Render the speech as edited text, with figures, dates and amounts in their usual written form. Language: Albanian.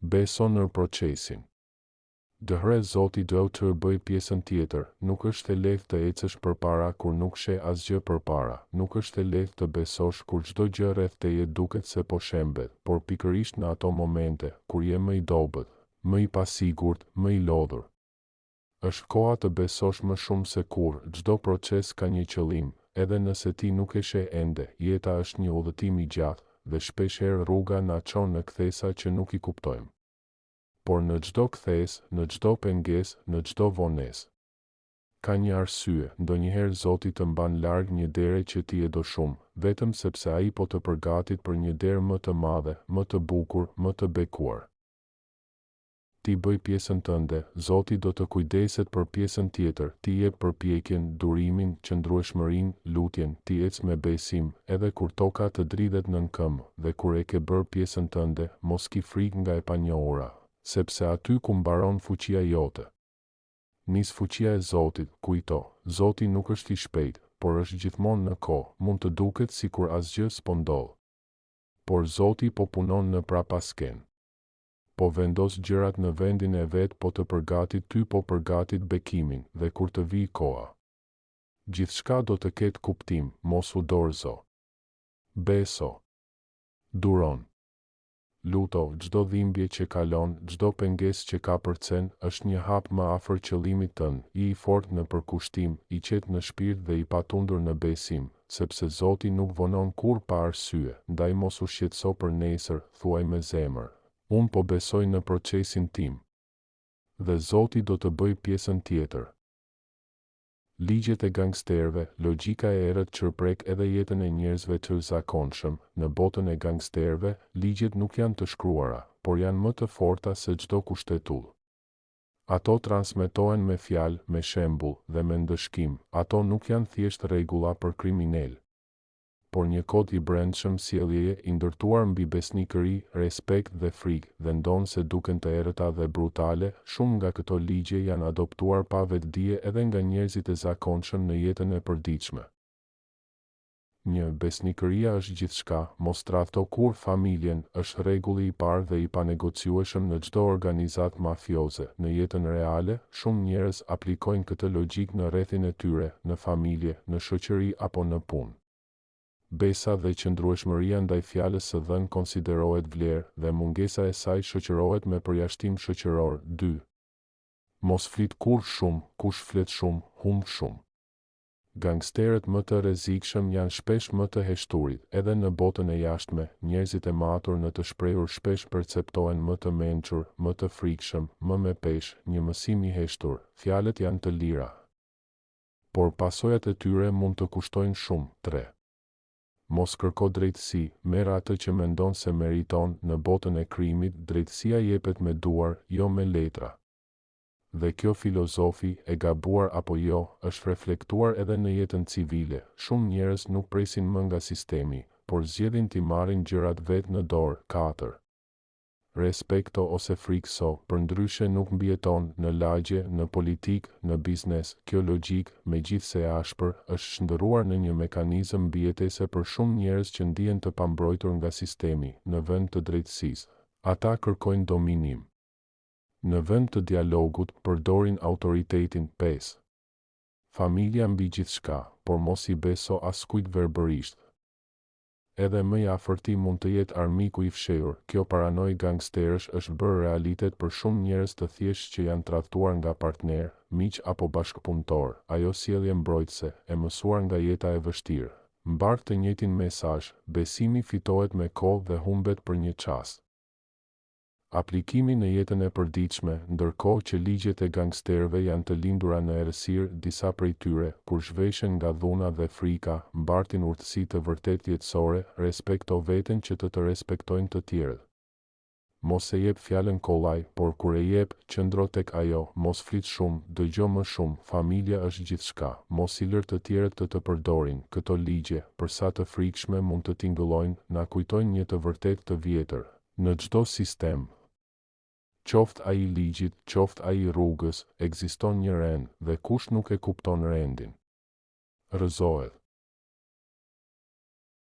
Beso në procesin. Dëhre Zoti do të bëj pjesën tjetër, nuk është e lehtë të ecësh përpara kur nuk sheh asgjë përpara, nuk është e lehtë të besosh kur çdo gjë rreth teje duket se po shembet, por pikërisht në ato momente kur je më i dobët, më i pasigurt, më i lodhur. Është koha të besosh më shumë se kur, çdo proces ka një qëllim, edhe nëse ti nuk e sheh ende, jeta është një udhëtim i gjatë dhe shpeshherë rruga na çon në kthesa që nuk i kuptojmë. Por në çdo kthes, në çdo pengesë, në çdo vonesë, ka një arsye, ndonjëherë Zoti të mban larg një dere që ti e do shumë, vetëm sepse ai po të përgatit për një derë më të madhe, më të bukur, më të bekuar. Ti bëj pjesën tënde, Zoti do të kujdeset për pjesën tjetër, ti jep përpjekjen, durimin, qëndrueshmërinë, lutjen, ti ec me besim, edhe kur toka të dridhet nën këmbë, dhe kur e ke bërë pjesën tënde, mos ki frikë nga e panjohura, sepse aty ku mbaron fuqia jote, nis fuqia e Zotit. Kujto, Zoti nuk është i shpejtë, por është gjithmonë në kohë, mund të duket sikur asgjë s'po ndodh. Por Zoti po punon në prapasken. Po vendos gjërat në vendin e vet, po të përgatit ty, po përgatit bekimin, dhe kur të vijë koha, gjithçka do të ketë kuptim, mos u dorëzo. Beso. Duron. Luto, çdo dhimbje që kalon, çdo pengesë që ka përcen, është një hap më afër qëllimit tënd, i fortë në përkushtim, i qetë në shpirt dhe i patundur në besim, sepse Zoti nuk vonon kur pa arsye, ndaj mos u shqetëso për nesër, thuaj me zemër. Unë po besoj në procesin tim. Dhe Zoti do të bëj pjesën tjetër. Ligjet e gangsterëve, logjika e errët çërprek edhe jetën e njerëzve të zakonshëm. Në botën e gangsterëve, ligjet nuk janë të shkruara, por janë më të forta se çdo kushtetull. Ato transmetohen me fjalë, me shembull dhe me ndëshkim. Ato nuk janë thjesht rregulla për kriminal, por një kod i brendshëm sjelljeje i ndërtuar mbi besnikëri, respekt dhe frikë, dhe ndonë se duken të errëta dhe brutale, shumë nga këto ligje janë adoptuar pa vetdije edhe nga njerëzit e zakonshëm në jetën e përditshme. 1. Besnikëria është gjithçka, mos tradhto kur familjen, është rregulli i parë dhe i panegociueshëm në çdo organizatë mafioze. Në jetën reale, shumë njerëz aplikojnë këtë logjik në rrethin e tyre, në familje, në shoqëri apo në punë. Besa dhe qëndrueshmëria ndaj fjalës së dhënë konsiderohet vlerë dhe mungesa e saj shoqërohet me përjashtim shoqëror. 2. Mos flit kur shumë, kush flet shumë, humb shumë. Gangsterët më të rrezikshëm janë shpesh më të heshturit, edhe në botën e jashtme, njerëzit e matur në të shprehur shpesh perceptohen më të mençur, më të frikshëm, më me peshë. Një mësim i heshtur, fjalët janë të lira, por pasojat e tyre mund të kushtojnë shumë. 3. Mos kërko drejtësi, merr atë që mendon se meriton. Në botën e krimit, drejtësia jepet me duar, jo me letra. Dhe kjo filozofi, e gabuar apo jo, është reflektuar edhe në jetën civile. Shumë njerëz nuk presin më nga sistemi, por zgjedhin t'i marrin gjërat vet në dorë. 4. Respekto ose frikso, përndryshe nuk mbijeton në lagje, në politikë, në biznes. Kjo logjik, megjithse e ashpër, është shndërruar në një mekanizëm mbijetese për shumë njerëz që ndihen të pambrojtur nga sistemi. Në vend të drejtësisë, ata kërkojnë dominim. Në vend të dialogut, përdorin autoritetin. 5. Familja mbi gjithçka, por mos i beso askujt verbërisht. Edhe më i afërti mund të jetë armiku i fshehur. Kjo paranojë gangsterësh është bërë realitet për shumë njerëz të thjeshtë që janë tradhtuar nga partner, miq apo bashkëpunëtor. Ajo sjellje mbrojtëse, e mësuar nga jeta e vështirë, mbar të njëjtin mesazh, besimi fitohet me kohë dhe humbet për një çast. Aplikimi në jetën e përditshme, ndërkohë që ligjet e gangsterëve janë të lindura në errësirë, disa prej tyre, kur zhveshen nga dhuna dhe frika, mbartin urtësi të vërtet jetësore. Respekto veten që të respektojnë të tjerët. Mos e jep fjalën kollaj, por kur e jep, qëndro tek ajo. Mos flit shumë, dëgjo më shumë. Familja është gjithçka. Mos i lër të tjerët të përdorin. Këto ligje, për sa të frikshme mund të tingëllojnë, na kujtojnë një të vërtet të vjetër. Në çdo sistem, qoftë ai ligjit, qoftë ai rrugës, ekziston një rend, dhe kush nuk e kupton rendin, rrëzohet.